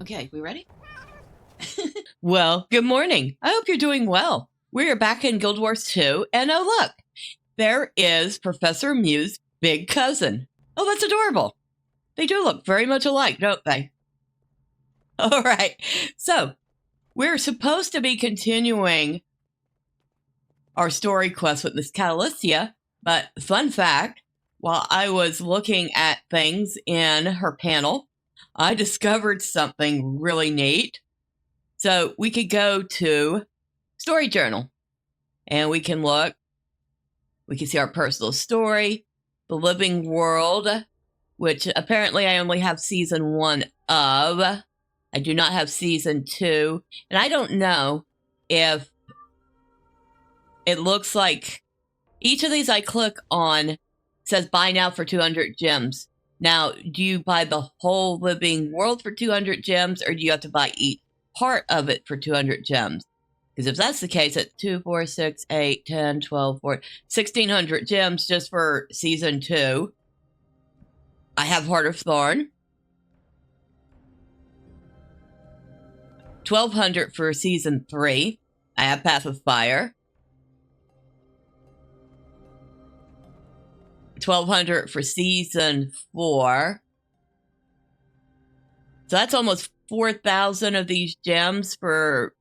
Okay, we ready? Well, good morning. I hope you're doing well. We are back in Guild Wars 2, and oh look, there is Professor Mew's big cousin. Oh, that's adorable. They do look very much alike, don't they? All right, so we're supposed to be continuing our story quest with Miss Catalystya, but fun fact, while I was looking at things in her panel, I discovered something really neat. So we could go to Story Journal and we can look. We can see our personal story, the living world, which apparently I only have season 1 of. I do not have season 2. And I don't know if it looks like each of these I click on says buy now for 200 gems. Now, do you buy the whole living world for 200 gems, or do you have to buy each part of it for 200 gems? Because if that's the case, at 2, 4, 6, 8, 10, 12, 14, 1,600 gems just for season 2. I have Heart of Thorn. 1,200 for season 3. I have Path of Fire. 1,200 for season 4. So that's almost 4,000 of these gems for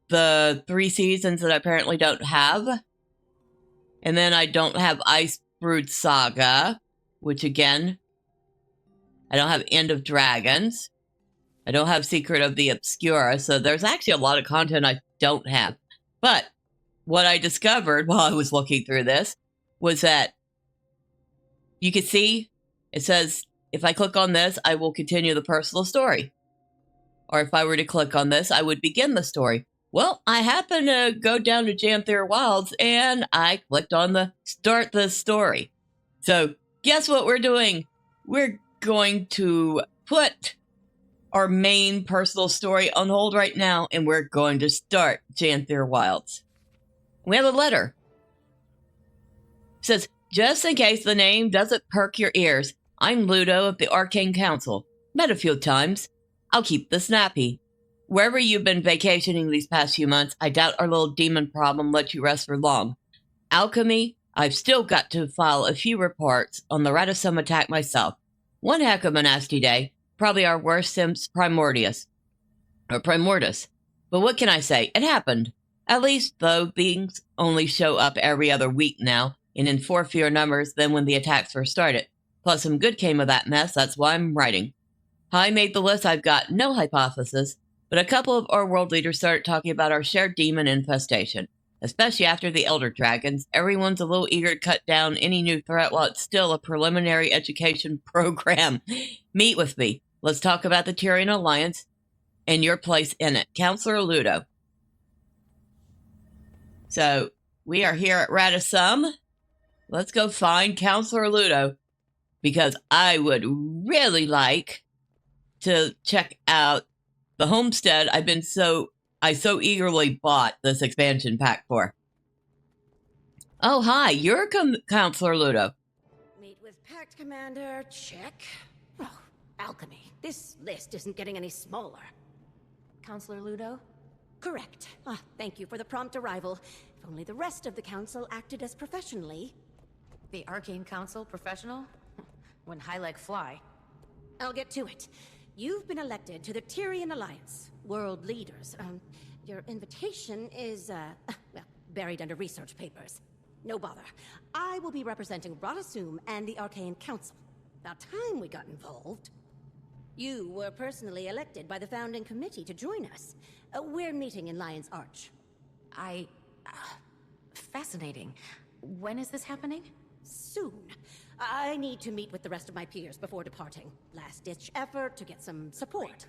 the 3 seasons that I apparently don't have. And then I don't have Ice Brood Saga, which again, I don't have End of Dragons. I don't have Secret of the Obscura, so there's actually a lot of content I don't have. But what I discovered while I was looking through this was that you can see it says, if I click on this, I will continue the personal story. Or if I were to click on this, I would begin the story. Well, I happened to go down to Janthir Wilds and I clicked on the start the story. So guess what we're doing? We're going to put our main personal story on hold right now and we're going to start Janthir Wilds. We have a letter. It says, just in case the name doesn't perk your ears, I'm Ludo of the Arcane Council. Met a few times. I'll keep this snappy. Wherever you've been vacationing these past few months, I doubt our little demon problem let you rest for long. Alchemy, I've still got to file a few reports on the Radisum attack myself. One heck of a nasty day. Probably our worst since Primordius. Or Primordus. But what can I say? It happened. At least, though, things only show up every other week now, and in 4 fewer numbers than when the attacks first started. Plus some good came of that mess, that's why I'm writing. How I made the list, I've got no hypothesis, but a couple of our world leaders started talking about our shared demon infestation. Especially after the Elder Dragons, everyone's a little eager to cut down any new threat while it's still a preliminary education program. Meet with me. Let's talk about the Tyrian Alliance and your place in it. Counselor Ludo. So, we are here at Radisum. Let's go find Counselor Ludo, because I would really like to check out the homestead I so eagerly bought this expansion pack for. Oh, hi, you're Counselor Ludo. Meet with Pact Commander, check. Oh, alchemy. This list isn't getting any smaller. Counselor Ludo? Correct. Thank you for the prompt arrival. If only the rest of the council acted as professionally. The Arcane Council professional? When high like fly. I'll get to it. You've been elected to the Tyrian Alliance, world leaders. Your invitation is, well, buried under research papers. No bother. I will be representing Radisum and the Arcane Council. About time we got involved. You were personally elected by the founding committee to join us. We're meeting in Lion's Arch. Fascinating. When is this happening? Soon. I need to meet with the rest of my peers before departing. Last-ditch effort to get some support.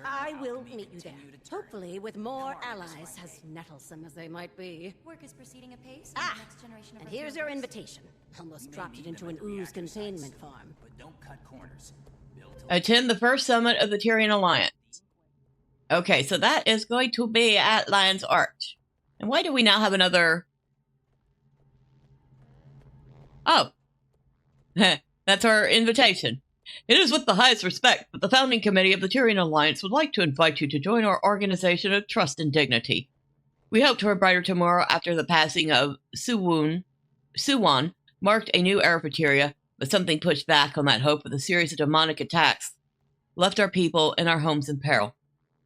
I will meet you there. Hopefully with more allies, as nettlesome as they might be. Work is proceeding apace. The next generation of and here's your invitation. Almost dropped it into an ooze containment farm. But don't cut corners. Attend the first summit of the Tyrian Alliance. Okay, so that is going to be at Lion's Arch. And why do we now have another... Oh. That's our invitation. It is with the highest respect that the founding committee of the Tyrian Alliance would like to invite you to join our organization of trust and dignity. We hope to a brighter tomorrow after the passing of Suwon marked a new era for Tyria, but something pushed back on that hope with a series of demonic attacks left our people and our homes in peril.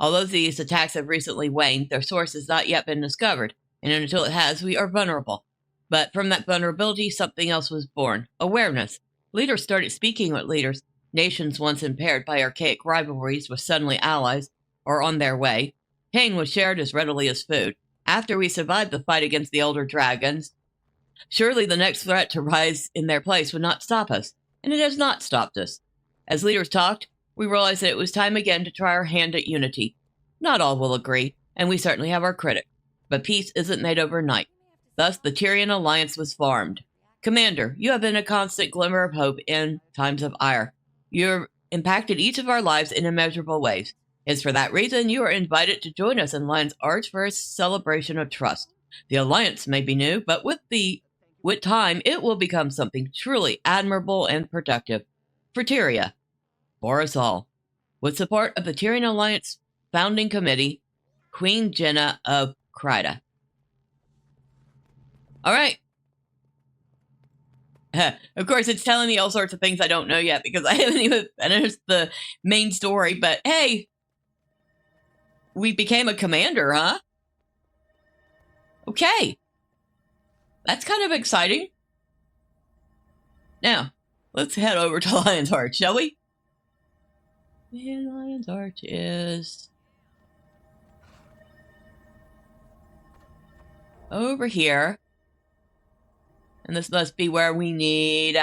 Although these attacks have recently waned, their source has not yet been discovered, and until it has, we are vulnerable. But from that vulnerability, something else was born. Awareness. Leaders started speaking with leaders. Nations once impaired by archaic rivalries were suddenly allies, or on their way. Pain was shared as readily as food. After we survived the fight against the elder dragons, surely the next threat to rise in their place would not stop us, and it has not stopped us. As leaders talked, we realized that it was time again to try our hand at unity. Not all will agree, and we certainly have our critics, but peace isn't made overnight. Thus, the Tyrian Alliance was formed. Commander, you have been a constant glimmer of hope in times of ire. You have impacted each of our lives in immeasurable ways. It's for that reason you are invited to join us in Lion's Arch for a celebration of trust. The Alliance may be new, but with time, it will become something truly admirable and productive. For Tyria. For us all. With support of the Tyrian Alliance Founding Committee, Queen Jenna of Kryta. Alright. Of course, it's telling me all sorts of things I don't know yet because I haven't even finished the main story, but hey, we became a commander, huh? Okay. That's kind of exciting. Now, let's head over to Lion's Arch, shall we? And Lion's Arch is over here. And this must be where we need.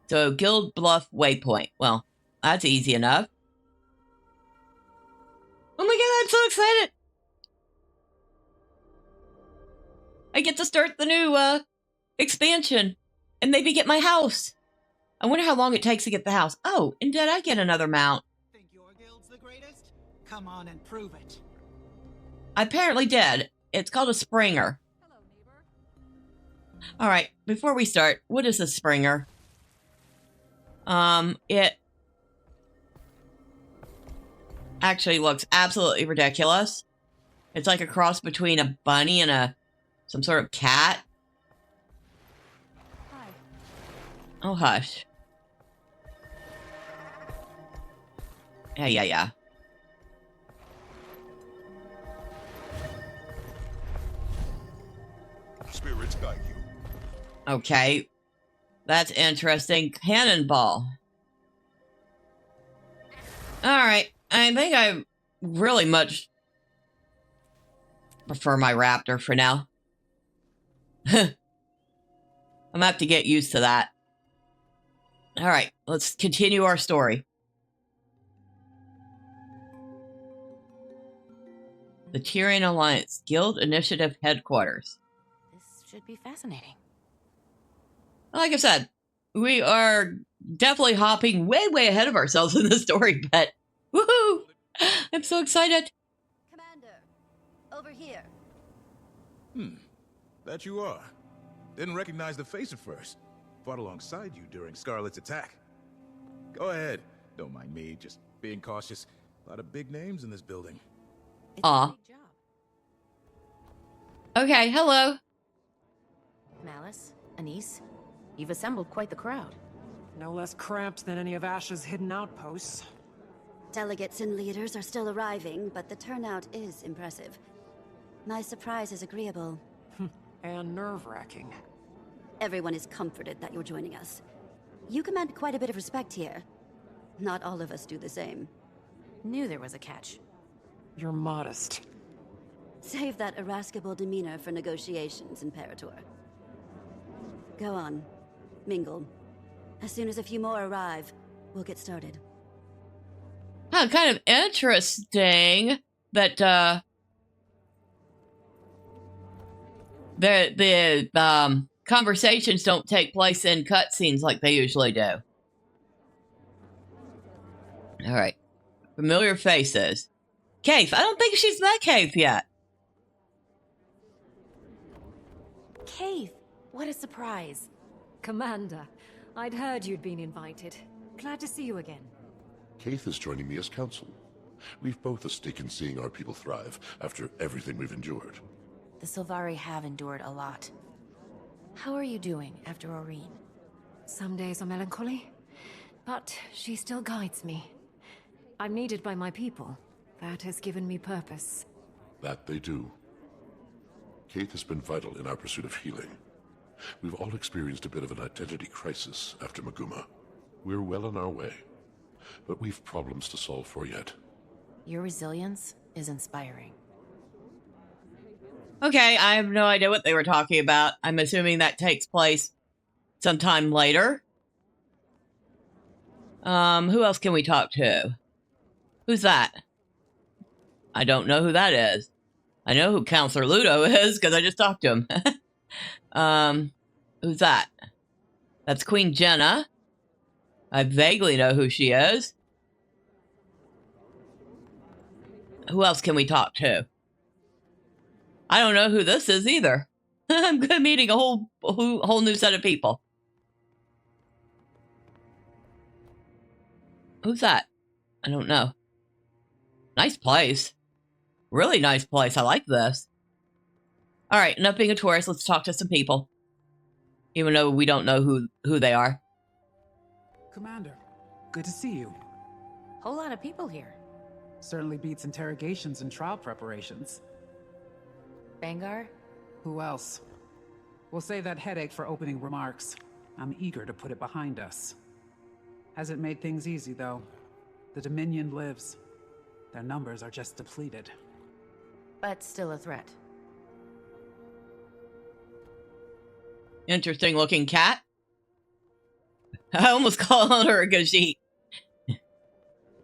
So, Guild Bluff Waypoint. Well, that's easy enough. Oh my god, I'm so excited! I get to start the new expansion and maybe get my house. I wonder how long it takes to get the house. Oh, and did I get another mount? Think your guild's the greatest? Come on and prove it. I apparently did. It's called a Springer. Hello, neighbor. Alright, before we start, what is a Springer? It actually looks absolutely ridiculous. It's like a cross between a bunny and some sort of cat. Hi. Oh, hush. Yeah. Spirits guide you. Okay. That's interesting. Cannonball. Alright. I think I really much prefer my raptor for now. I'm gonna have to get used to that. Alright, let's continue our story. The Tyrian Alliance Guild Initiative Headquarters. This should be fascinating. Like I said, we are definitely hopping way ahead of ourselves in the story, but woohoo! I'm so excited. Commander, over here. That you are. Didn't recognize the face at first. Fought alongside you during Scarlet's attack. Go ahead. Don't mind me, just being cautious. A lot of big names in this building. It's Aw. a big job. Okay, hello. Malice, Anise, you've assembled quite the crowd. No less cramped than any of Ash's hidden outposts. Delegates and leaders are still arriving, but the turnout is impressive. My surprise is agreeable. And nerve-wracking. Everyone is comforted that you're joining us. You command quite a bit of respect here. Not all of us do the same. Knew there was a catch. You're modest. Save that irascible demeanor for negotiations, Imperator. Go on. Mingle. As soon as a few more arrive, we'll get started. Huh, kind of interesting that the conversations don't take place in cutscenes like they usually do. All right. Familiar faces. Kaith. I don't think she's met Kaith yet. Cave, what a surprise. Commander, I'd heard you'd been invited. Glad to see you again. Kaith is joining me as counsel. We've both a stake in seeing our people thrive after everything we've endured. The Sylvari have endured a lot. How are you doing after Aurene? Some days are melancholy, but she still guides me. I'm needed by my people. That has given me purpose. That they do. Kaith has been vital in our pursuit of healing. We've all experienced a bit of an identity crisis after Maguma. We're well on our way, but we've problems to solve for yet. Your resilience is inspiring. Okay, I have no idea what they were talking about. I'm assuming that takes place sometime later. Who else can we talk to? Who's that? I don't know who that is. I know who Counselor Ludo is because I just talked to him. Who's that? That's Queen Jenna. I vaguely know who she is. Who else can we talk to? I don't know who this is either. I'm meeting a whole new set of people. Who's that? I don't know. Nice place. Really nice place. I like this. All right, enough being a tourist. Let's talk to some people. Even though we don't know who they are. Commander, good to see you. Whole lot of people here. Certainly beats interrogations and trial preparations. Bangar? Who else? We'll save that headache for opening remarks. I'm eager to put it behind us. Hasn't made things easy, though. The Dominion lives. Their numbers are just depleted. But still a threat. Interesting looking cat. I almost called her a Gajit.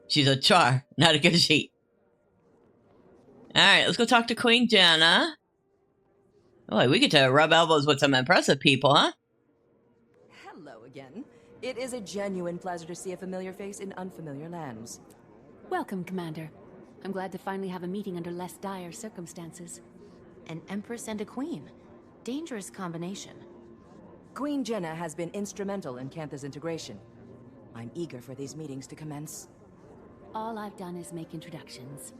She's a Char, not a Gajit. Alright, let's go talk to Queen Jenna. Boy, we get to rub elbows with some impressive people, huh? Hello again. It is a genuine pleasure to see a familiar face in unfamiliar lands. Welcome, Commander. I'm glad to finally have a meeting under less dire circumstances. An empress and a queen. Dangerous combination. Queen Jenna has been instrumental in Cantha's integration. I'm eager for these meetings to commence. All I've done is make introductions.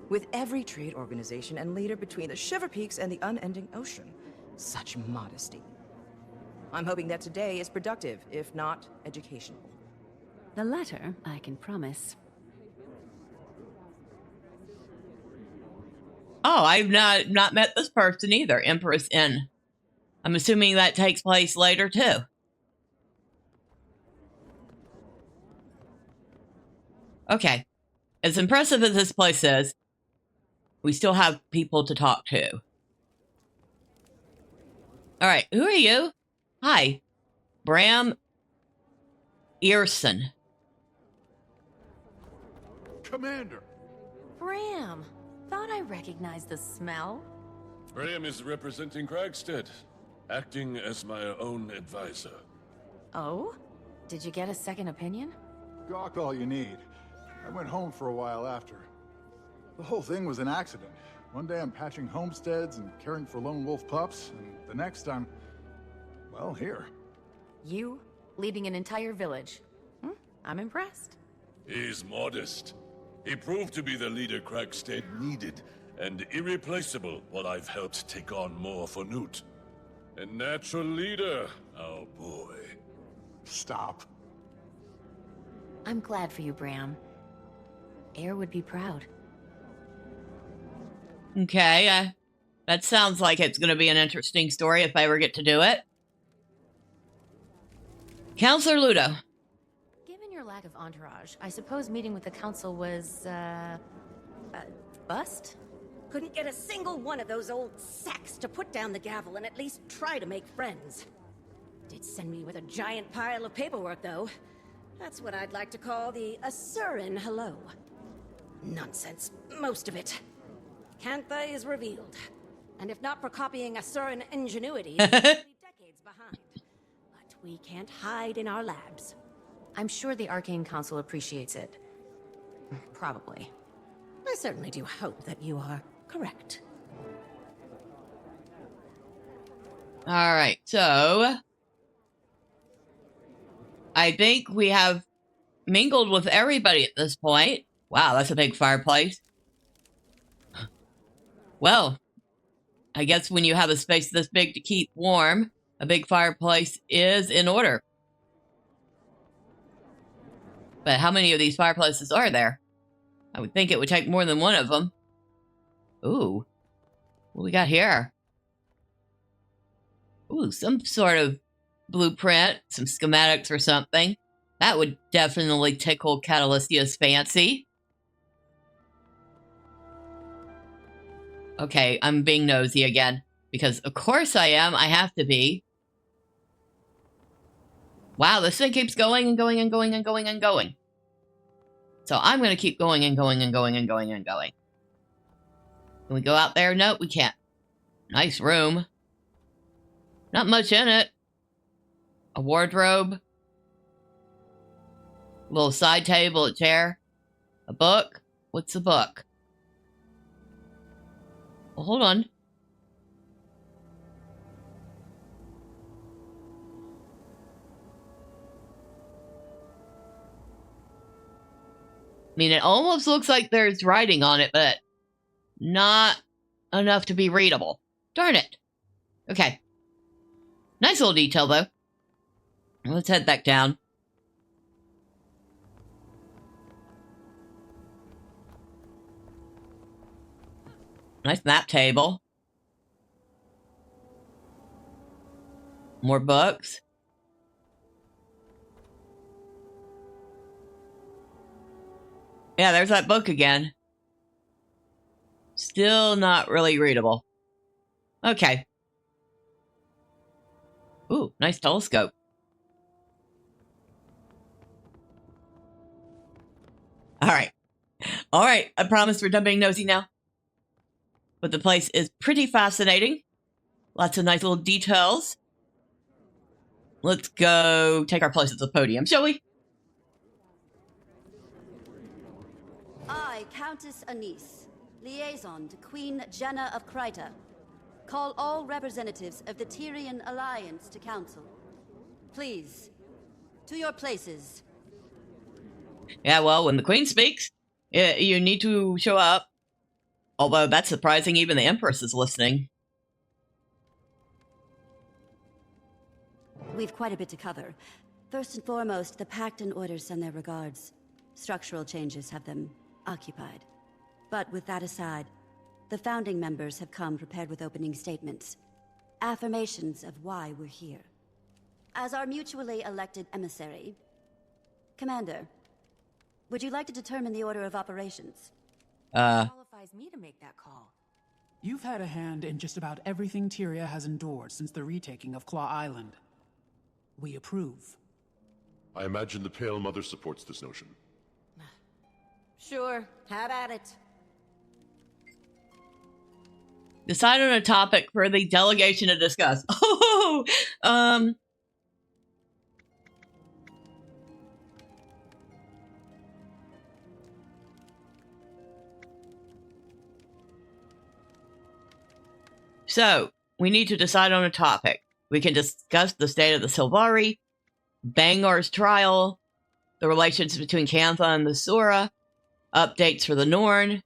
With every trade organization and leader between the Shiver Peaks and the unending ocean. Such modesty. I'm hoping that today is productive, if not educational. The latter, I can promise. Oh, I've not met this person either. Empress N. I'm assuming that takes place later too. Okay. As impressive as this place is, we still have people to talk to. All right, who are you? Hi. Bram Earson. Commander! Bram! Thought I recognized the smell. Bram is representing Kragstead, acting as my own advisor. Oh? Did you get a second opinion? Gawk all you need. I went home for a while after. The whole thing was an accident. One day I'm patching homesteads and caring for lone wolf pups, and the next I'm, well, here. You leading an entire village. I'm impressed. He's modest. He proved to be the leader Kragstead needed, and irreplaceable while I've helped take on more for Newt. A natural leader, our boy. Stop. I'm glad for you, Bram. Air would be proud. Okay, that sounds like it's going to be an interesting story if I ever get to do it. Counselor Ludo. Given your lack of entourage, I suppose meeting with the council was, a bust? Couldn't get a single one of those old sacks to put down the gavel and at least try to make friends. Did send me with a giant pile of paperwork, though. That's what I'd like to call the Asuran hello. Nonsense, most of it. Cantha is revealed. And if not for copying Asuran ingenuity, we'd be decades behind. But we can't hide in our labs. I'm sure the Arcane Council appreciates it. Probably. I certainly do hope that you are correct. All right, so I think we have mingled with everybody at this point. Wow, that's a big fireplace. Well, I guess when you have a space this big to keep warm, a big fireplace is in order. But how many of these fireplaces are there? I would think it would take more than one of them. Ooh. What we got here? Ooh, some sort of blueprint, some schematics or something. That would definitely tickle Catalystya's fancy. Okay, I'm being nosy again. Because of course I am. I have to be. Wow, this thing keeps going and going and going and going and going. So I'm going to keep going and going and going and going and going. Can we go out there? No, we can't. Nice room. Not much in it. A wardrobe. A little side table, a chair. A book. What's a book? Well, hold on. I mean, it almost looks like there's writing on it, but not enough to be readable. Darn it. Okay. Nice little detail, though. Let's head back down. Nice map table. More books. Yeah, there's that book again. Still not really readable. Okay. Ooh, nice telescope. Alright. Alright, I promise we're done being nosy now. But the place is pretty fascinating. Lots of nice little details. Let's go take our place at the podium, shall we? I, Countess Anise, liaison to Queen Jenna of Kryta, call all representatives of the Tyrian Alliance to council. Please, to your places. Yeah, well, when the Queen speaks, you need to show up. Although that's surprising, even the Empress is listening. We've quite a bit to cover. First and foremost, the Pact and Orders send their regards. Structural changes have them occupied. But with that aside, the founding members have come prepared with opening statements. Affirmations of why we're here. As our mutually elected emissary, Commander, would you like to determine the order of operations? Qualifies me to make that call. You've had a hand in just about everything Tyria has endured since the retaking of Claw Island. We approve. I imagine the Pale Mother supports this notion. Sure, have at it. Decide on a topic for the delegation to discuss. So, we need to decide on a topic. We can discuss the state of the Sylvari, Bangar's trial, the relations between Cantha and the Asura, updates for the Norn,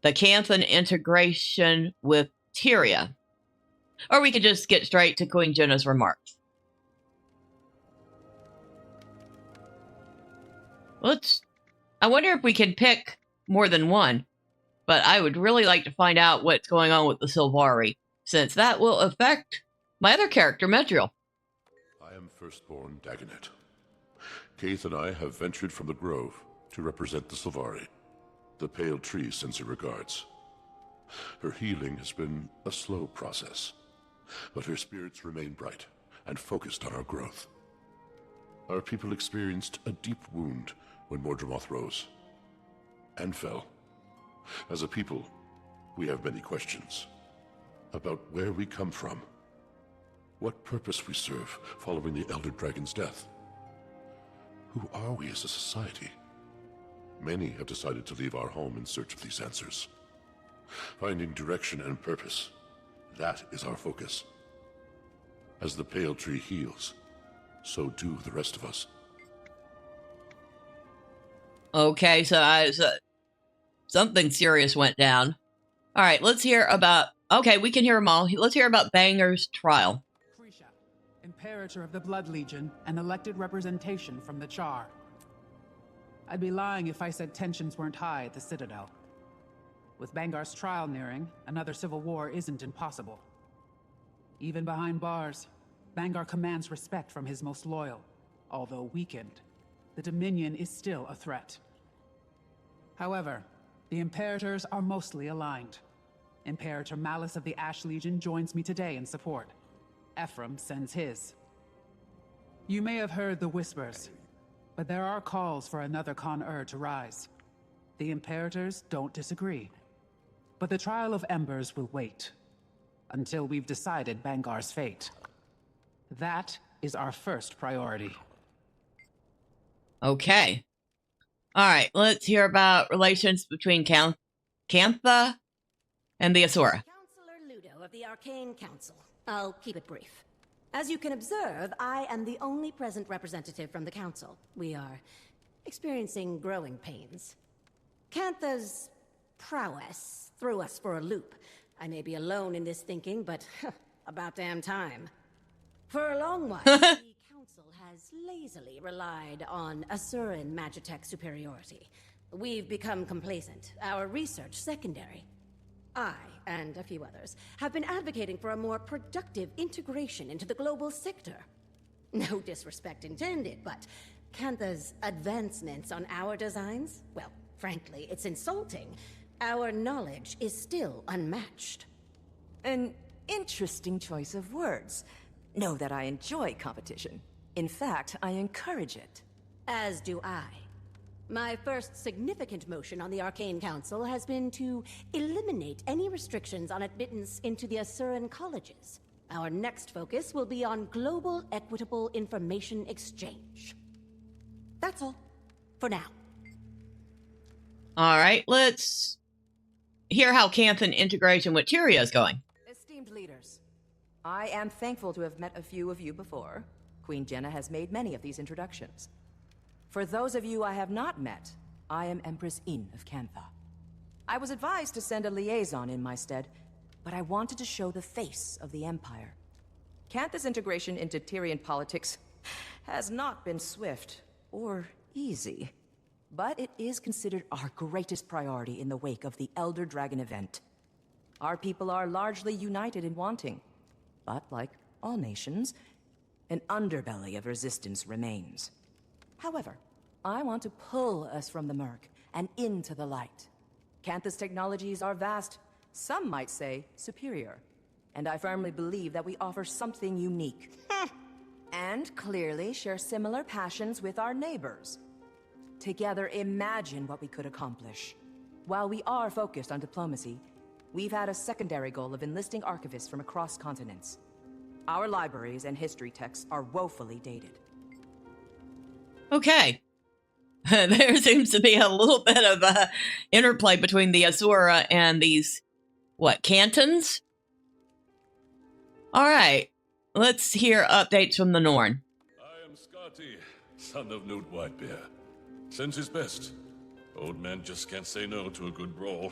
the Canthan integration with Tyria. Or we could just get straight to Queen Jenna's remarks. I wonder if we can pick more than one, but I would really like to find out what's going on with the Sylvari, since that will affect my other character, Medriel. I am Firstborn Dagonet. Kaith and I have ventured from the Grove to represent the Sylvari. The Pale Tree sends her regards. Her healing has been a slow process, but her spirits remain bright and focused on our growth. Our people experienced a deep wound when Mordramoth rose and fell. As a people, we have many questions about where we come from, what purpose we serve following the Elder Dragon's death. Who are we as a society? Many have decided to leave our home in search of these answers. Finding direction and purpose, that is our focus. As the Pale Tree heals, so do the rest of us. Okay, so something serious went down. All right, let's hear about... Okay, we can hear them all. Let's hear about Banger's trial. Krisha, Imperator of the Blood Legion and elected representation from the Char. I'd be lying if I said tensions weren't high at the Citadel. With Bangar's trial nearing, another civil war isn't impossible. Even behind bars, Bangar commands respect from his most loyal. Although weakened, the Dominion is still a threat. However, the Imperators are mostly aligned. Imperator Malice of the Ash Legion joins me today in support. Ephraim sends his. You may have heard the whispers, but there are calls for another Con-Ur to rise. The Imperators don't disagree. But the Trial of Embers will wait, until we've decided Bangar's fate. That is our first priority. Okay. All right, let's hear about relations between Cantha and the Asura. Counselor Ludo of the Arcane Council. I'll keep it brief. As you can observe, I am the only present representative from the Council. We are experiencing growing pains. Cantha's prowess threw us for a loop. I may be alone in this thinking, but about damn time. For a long while, the Council has lazily relied on Asuran Magitech superiority. We've become complacent, our research secondary. I, and a few others, have been advocating for a more productive integration into the global sector. No disrespect intended, but Cantha's advancements on our designs? Well, frankly, it's insulting. Our knowledge is still unmatched. An interesting choice of words. Know that I enjoy competition. In fact, I encourage it. As do I. My first significant motion on the Arcane Council has been to eliminate any restrictions on admittance into the Asuran colleges. Our next focus will be on global equitable information exchange. That's all. For now. All right, let's hear how Canthan integration with Tyria is going. Esteemed leaders, I am thankful to have met a few of you before. Queen Jenna has made many of these introductions. For those of you I have not met, I am Empress In of Cantha. I was advised to send a liaison in my stead, but I wanted to show the face of the Empire. Cantha's integration into Tyrian politics has not been swift or easy, but it is considered our greatest priority in the wake of the Elder Dragon event. Our people are largely united in wanting, but like all nations, an underbelly of resistance remains. However, I want to pull us from the murk and into the light. Cantha's technologies are vast, some might say superior, and I firmly believe that we offer something unique. And clearly share similar passions with our neighbors. Together, imagine what we could accomplish. While we are focused on diplomacy, we've had a secondary goal of enlisting archivists from across continents. Our libraries and history texts are woefully dated. Okay. There seems to be a little bit of interplay between the Asura and these, Cantons? All right. Let's hear updates from the Norn. I am Scotty, son of Newt Whitebear. Sends his best. Old man just can't say no to a good brawl.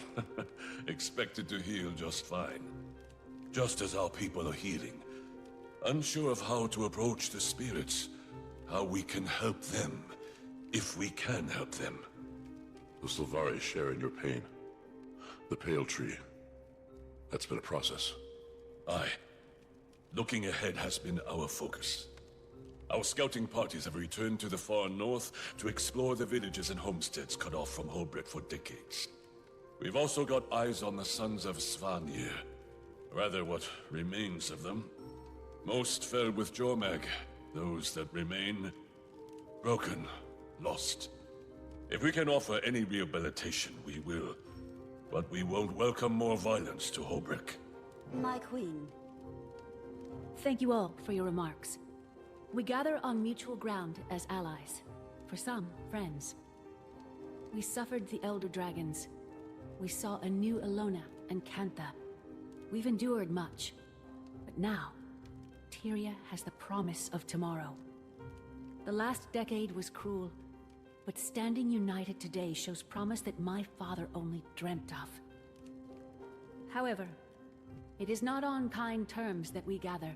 Expected to heal just fine. Just as our people are healing. Unsure of how to approach the spirits. How we can help them. If we can help them. The Sylvari share in your pain. The Pale Tree. That's been a process. Aye. Looking ahead has been our focus. Our scouting parties have returned to the far north to explore the villages and homesteads cut off from Holbret for decades. We've also got eyes on the sons of Svanir. Rather, what remains of them. Most fell with Jormag. Those that remain, broken, lost. If we can offer any rehabilitation, we will. But we won't welcome more violence to Holbrook. My queen. Thank you all for your remarks. We gather on mutual ground as allies. For some, friends. We suffered the Elder Dragons. We saw a new Elona and Cantha. We've endured much. But now, Tyria has the promise of tomorrow. The last decade was cruel, but standing united today shows promise that my father only dreamt of. However, it is not on kind terms that we gather.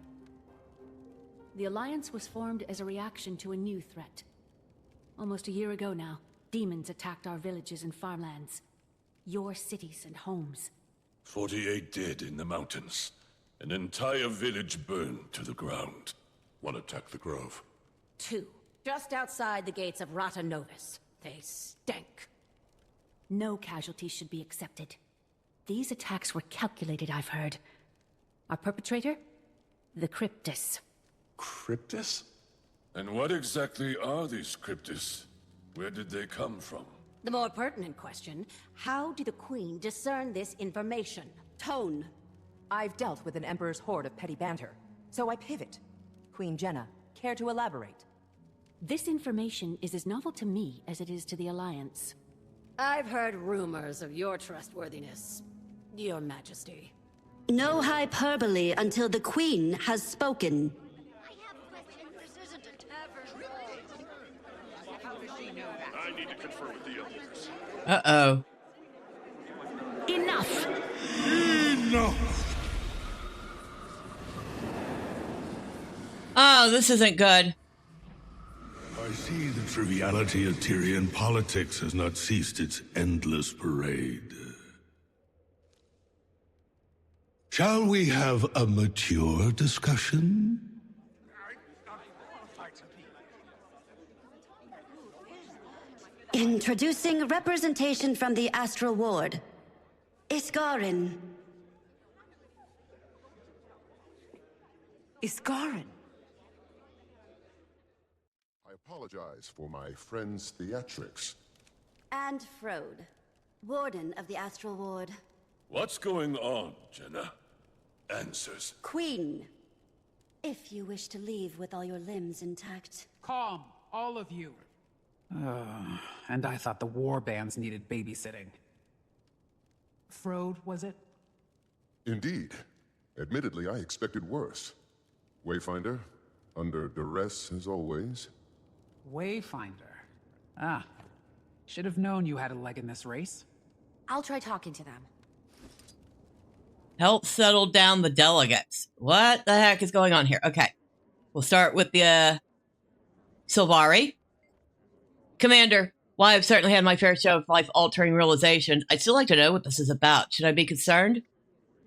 The Alliance was formed as a reaction to a new threat. Almost a year ago now, demons attacked our villages and farmlands. Your cities and homes. 48 dead in the mountains. An entire village burned to the ground. One attacked the grove. 2, just outside the gates of Rata Novus. They stank. No casualties should be accepted. These attacks were calculated, I've heard. Our perpetrator? The Cryptus. Cryptus? And what exactly are these Cryptus? Where did they come from? The more pertinent question, how did the Queen discern this information? Tone. I've dealt with an Emperor's horde of petty banter, so I pivot. Queen Jenna, care to elaborate? This information is as novel to me as it is to the Alliance. I've heard rumors of your trustworthiness, Your Majesty. No hyperbole until the Queen has spoken. I need to confer with the elders. Uh-oh. Enough! Enough! Oh, this isn't good. I see the triviality of Tyrian politics has not ceased its endless parade. Shall we have a mature discussion? Introducing representation from the Astral Ward. Iskarin. Iskarin. I apologize for my friend's theatrics. And Frode, Warden of the Astral Ward. What's going on, Jenna? Answers. Queen, if you wish to leave with all your limbs intact. Calm, all of you. And I thought the war bands needed babysitting. Frode, was it? Indeed. Admittedly, I expected worse. Wayfinder, under duress as always. Wayfinder. Ah. Should have known you had a leg in this race. I'll try talking to them. Help settle down the delegates. What the heck is going on here? Okay. We'll start with the, Sylvari. Commander, while I've certainly had my fair share of life-altering realization, I'd still like to know what this is about. Should I be concerned?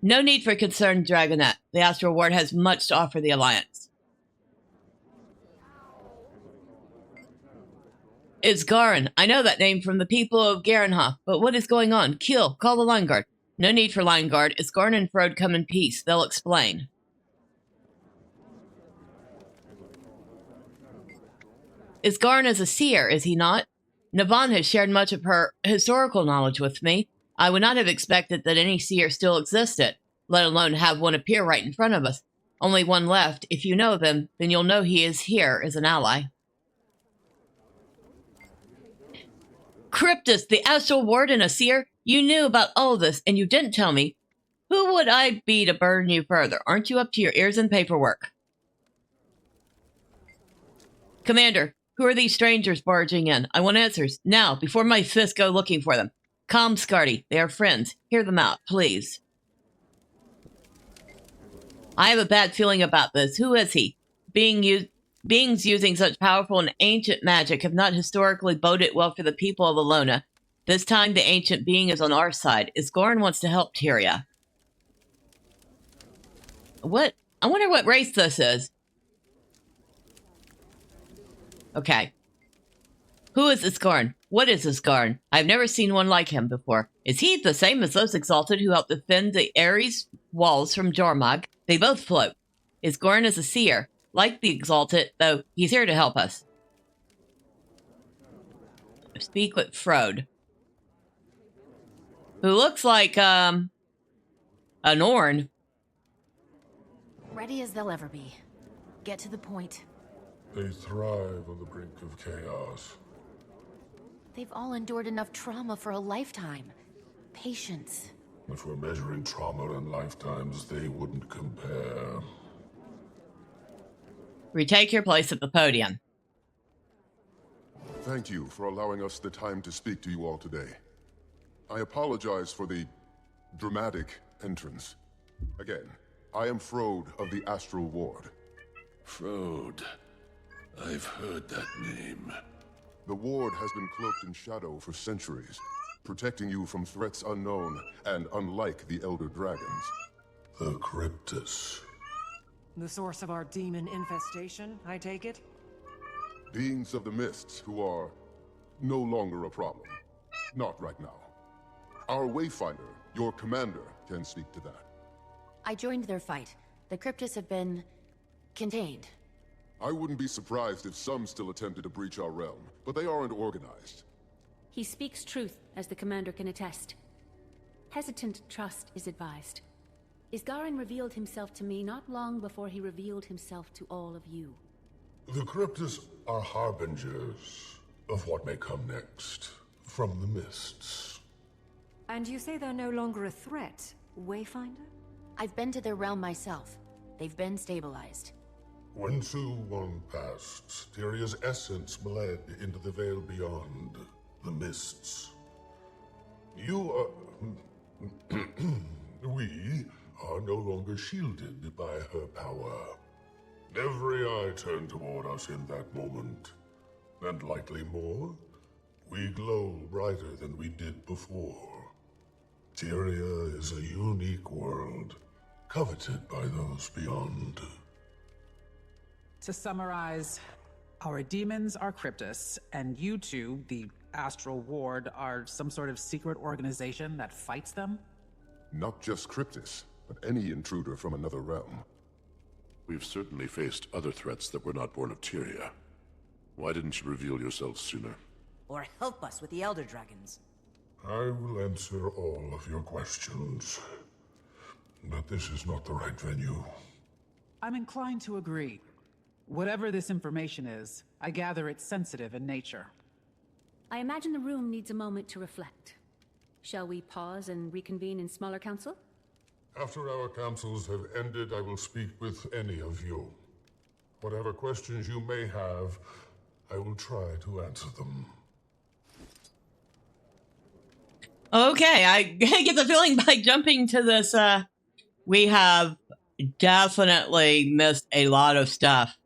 No need for concern, Dragonette. The Astral Ward has much to offer the Alliance. It's Garin. I know that name from the people of Garenhof, but what is going on? Call the Line Guard. No need for Line Guard. It's Garin and Frode come in peace. They'll explain. Isgarn is a seer, is he not? Navan has shared much of her historical knowledge with me. I would not have expected that any seer still existed, let alone have one appear right in front of us. Only one left. If you know them, then you'll know he is here as an ally. Cryptus, the Astral Ward and a seer? You knew about all this, and you didn't tell me. Who would I be to burden you further? Aren't you up to your ears in paperwork? Commander, who are these strangers barging in? I want answers, now, before my fists go looking for them. Calm, Scardy. They are friends. Hear them out, please. I have a bad feeling about this. Who is he? Beings using such powerful and ancient magic have not historically boded well for the people of Alona. This time, the ancient being is on our side. Isgoran wants to help Tyria. What? I wonder what race this is. Okay. Who is Isgarn? What is Isgarn? I've never seen one like him before. Is he the same as those Exalted who helped defend the Ares walls from Jormog? They both float. Isgarn is a seer. Like the Exalted, though he's here to help us. Speak with Frode. Who looks like, an Orn. Ready as they'll ever be. Get to the point. They thrive on the brink of chaos. They've all endured enough trauma for a lifetime. Patience. If we're measuring trauma and lifetimes, they wouldn't compare. Retake your place at the podium. Thank you for allowing us the time to speak to you all today. I apologize for the dramatic entrance. Again, I am Frode of the Astral Ward. Frode. I've heard that name. The Ward has been cloaked in shadow for centuries, protecting you from threats unknown and unlike the Elder Dragons. The Cryptus. The source of our demon infestation, I take it? Beings of the Mists who are no longer a problem. Not right now. Our Wayfinder, your commander, can speak to that. I joined their fight. The Cryptus have been contained. I wouldn't be surprised if some still attempted to breach our realm, but they aren't organized. He speaks truth, as the commander can attest. Hesitant trust is advised. Isgarin revealed himself to me not long before he revealed himself to all of you. The Cryptus are harbingers of what may come next from the mists. And you say they're no longer a threat, Wayfinder? I've been to their realm myself. They've been stabilized. When Su-1 passed, Tyria's essence bled into the veil beyond, the mists. You are... we are no longer shielded by her power. Every eye turned toward us in that moment, and likely more. We glow brighter than we did before. Tyria is a unique world, coveted by those beyond. To summarize, our demons are Cryptus, and you two, the Astral Ward, are some sort of secret organization that fights them? Not just Cryptus, but any intruder from another realm. We've certainly faced other threats that were not born of Tyria. Why didn't you reveal yourselves sooner? Or help us with the Elder Dragons. I will answer all of your questions, but this is not the right venue. I'm inclined to agree. Whatever this information is, I gather it's sensitive in nature. I imagine the room needs a moment to reflect. Shall we pause and reconvene in smaller council? After our councils have ended, I will speak with any of you. Whatever questions you may have, I will try to answer them. Okay, I get the feeling by jumping to this, we have definitely missed a lot of stuff.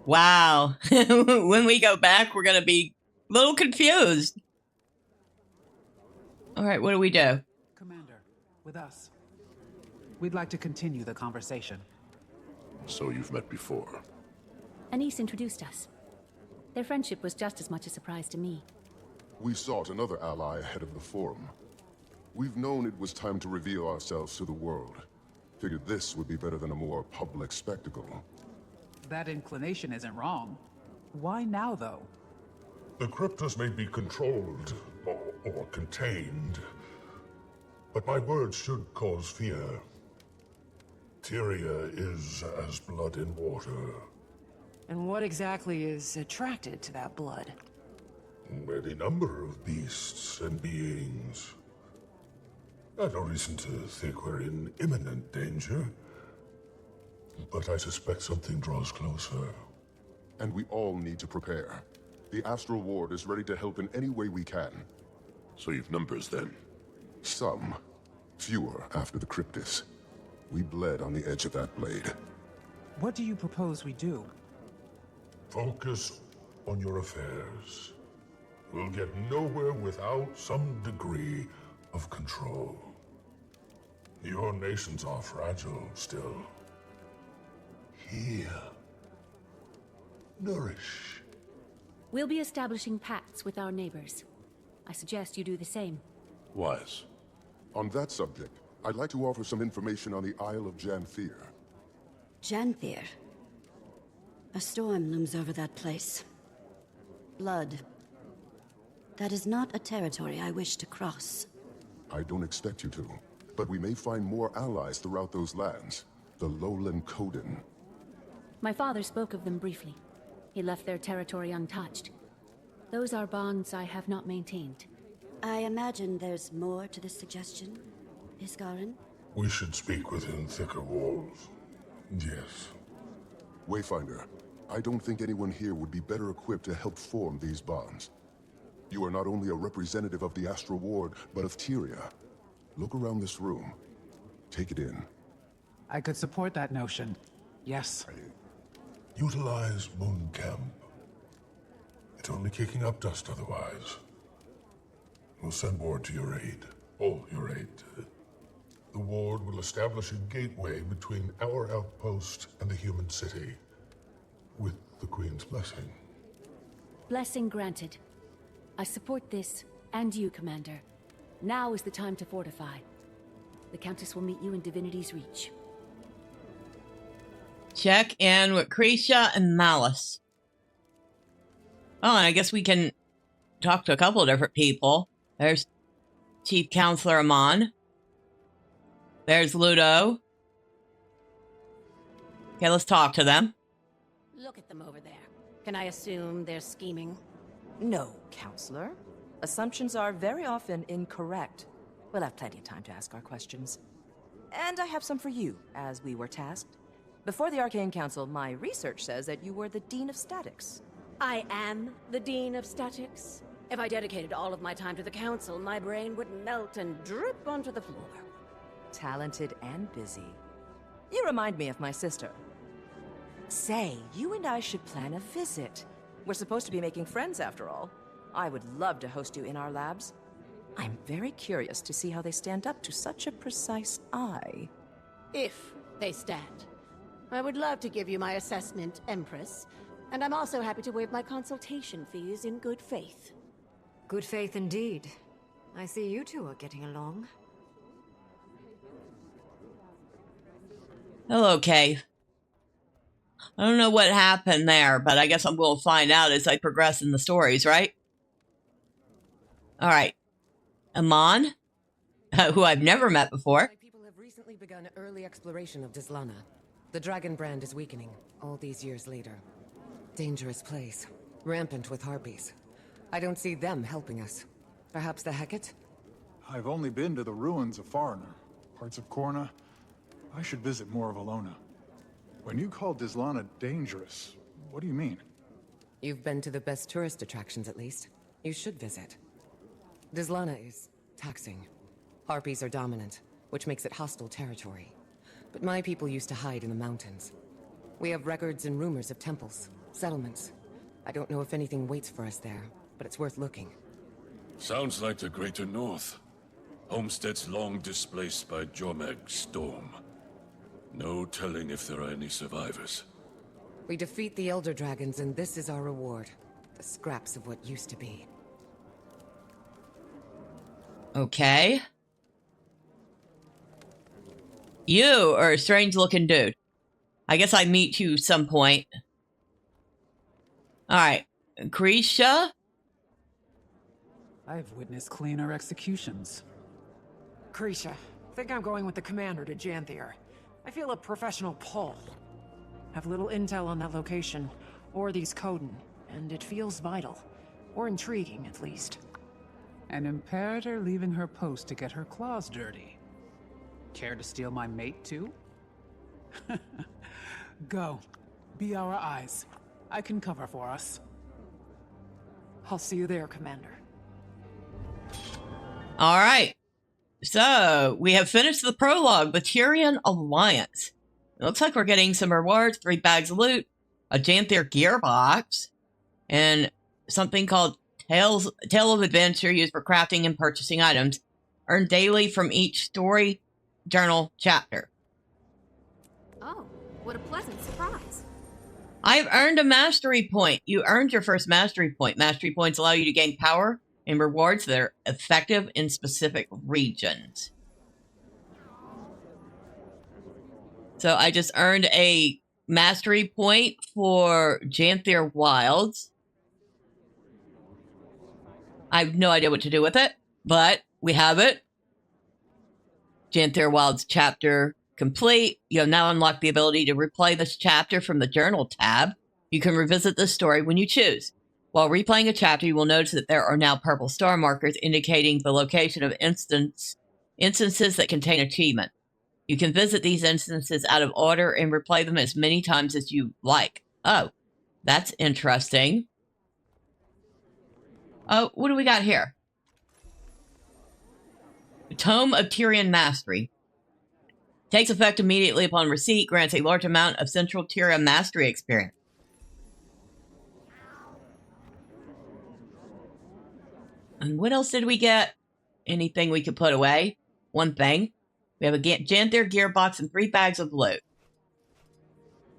Wow. When we go back, we're going to be a little confused. All right, what do we do? Commander, with us. We'd like to continue the conversation. So you've met before. Anise introduced us. Their friendship was just as much a surprise to me. We sought another ally ahead of the Forum. We've known it was time to reveal ourselves to the world. Figured this would be better than a more public spectacle. That inclination isn't wrong. Why now, though? The Cryptus may be controlled or contained, but my words should cause fear. Tyria is as blood in water. And what exactly is attracted to that blood? Any number of beasts and beings. I no reason to think we're in imminent danger, but I suspect something draws closer. And we all need to prepare. The Astral Ward is ready to help in any way we can. So you've numbers then? Some. Fewer after the Cryptus. We bled on the edge of that blade. What do you propose we do? Focus on your affairs. We'll get nowhere without some degree of control. Your nations are fragile still. Heal. Nourish. We'll be establishing pacts with our neighbors. I suggest you do the same. Wise. On that subject, I'd like to offer some information on the Isle of Janthir. Janthir? A storm looms over that place. Blood. That is not a territory I wish to cross. I don't expect you to, but we may find more allies throughout those lands. The Lowland Coden. My father spoke of them briefly. He left their territory untouched. Those are bonds I have not maintained. I imagine there's more to this suggestion, Isgarin? We should speak within thicker walls. Yes. Wayfinder, I don't think anyone here would be better equipped to help form these bonds. You are not only a representative of the Astral Ward, but of Tyria. Look around this room. Take it in. I could support that notion. Yes. Utilize Moon Camp. It's only kicking up dust otherwise. We'll send ward to your aid. All your aid. The ward will establish a gateway between our outpost and the human city. With the Queen's blessing. Blessing granted. I support this, and you, Commander. Now is the time to fortify. The Countess will meet you in Divinity's Reach. Check in with Cretia and Malice. Oh, and I guess we can talk to a couple of different people. There's Chief Counselor Amon. There's Ludo. Okay, let's talk to them. Look at them over there. Can I assume they're scheming? No, Counselor. Assumptions are very often incorrect. We'll have plenty of time to ask our questions. And I have some for you, as we were tasked. Before the Arcane Council, my research says that you were the Dean of Statics. I am the Dean of Statics. If I dedicated all of my time to the Council, my brain would melt and drip onto the floor. Talented and busy. You remind me of my sister. Say, you and I should plan a visit. We're supposed to be making friends after all. I would love to host you in our labs. I'm very curious to see how they stand up to such a precise eye. If they stand. I would love to give you my assessment, Empress. And I'm also happy to waive my consultation fees in good faith. Good faith indeed. I see you two are getting along. Hello, Kay. I don't know what happened there, but I guess we'll find out as I progress in the stories, right? All right. Amon, who I've never met before. My people have recently begun early exploration of Dislana. The dragon brand is weakening, all these years later. Dangerous place. Rampant with harpies. I don't see them helping us. Perhaps the Hecate? I've only been to the ruins of Foreigner, parts of Korna. I should visit more of Alona. When you call Dislana dangerous, what do you mean? You've been to the best tourist attractions, at least. You should visit. Dislana is taxing. Harpies are dominant, which makes it hostile territory. But my people used to hide in the mountains. We have records and rumors of temples, settlements. I don't know if anything waits for us there, but it's worth looking. Sounds like the Greater North. Homesteads long displaced by Jormeg's storm. No telling if there are any survivors. We defeat the Elder Dragons, and this is our reward. The scraps of what used to be. Okay. You are a strange-looking dude. I guess I meet you some point. All right. Cretia? I've witnessed cleaner executions. Cretia, think I'm going with the commander to Janthir. I feel a professional pull. Have little intel on that location, or these Coden, and it feels vital. Or intriguing, at least. An imperator leaving her post to get her claws dirty. Care to steal my mate, too? Go. Be our eyes. I can cover for us. I'll see you there, Commander. All right. So, we have finished the prologue, the Tyrian Alliance. It looks like we're getting some rewards, 3 bags of loot, a Janthir gearbox, and something called Tale of Adventure used for crafting and purchasing items, earned daily from each story journal chapter. Oh, what a pleasant surprise. I've earned a mastery point. You earned your first mastery point. Mastery points allow you to gain power and rewards that are effective in specific regions. So I just earned a mastery point for Janthir Wilds. I have no idea what to do with it, but we have it. Janthir Wilds chapter complete. You have now unlocked the ability to replay this chapter from the Journal tab. You can revisit this story when you choose. While replaying a chapter, you will notice that there are now purple star markers indicating the location of instances that contain achievement. You can visit these instances out of order and replay them as many times as you like. Oh, That's interesting. Oh, what do we got here? Tome of Tyrian Mastery. Takes effect immediately upon receipt, grants a large amount of Central Tyria Mastery experience. And what else did we get? Anything we could put away? One thing. We have a Janthir gearbox and 3 bags of loot.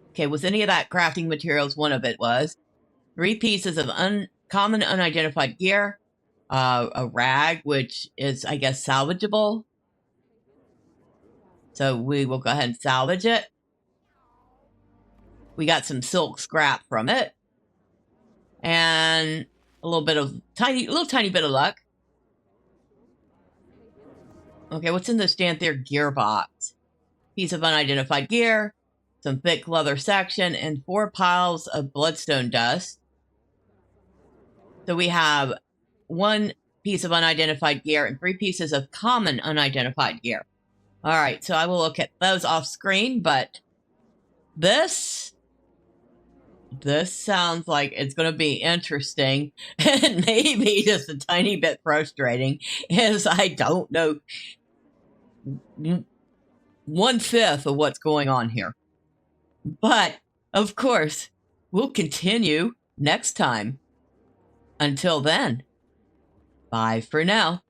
Okay, was any of that crafting materials? One of it was. 3 pieces of common unidentified gear. A rag, which is, I guess, salvageable. So we will go ahead and salvage it. We got some silk scrap from it. And a little bit of tiny bit of luck. Okay, what's in this Janthir gearbox? Piece of unidentified gear, some thick leather section, and 4 piles of bloodstone dust. So we have 1 piece of unidentified gear and 3 pieces of common unidentified gear. All right, so I will look at those off screen, but this sounds like it's going to be interesting and maybe just a tiny bit frustrating, as I don't know 1/5 of what's going on here. But, of course, we'll continue next time. Until then, bye for now.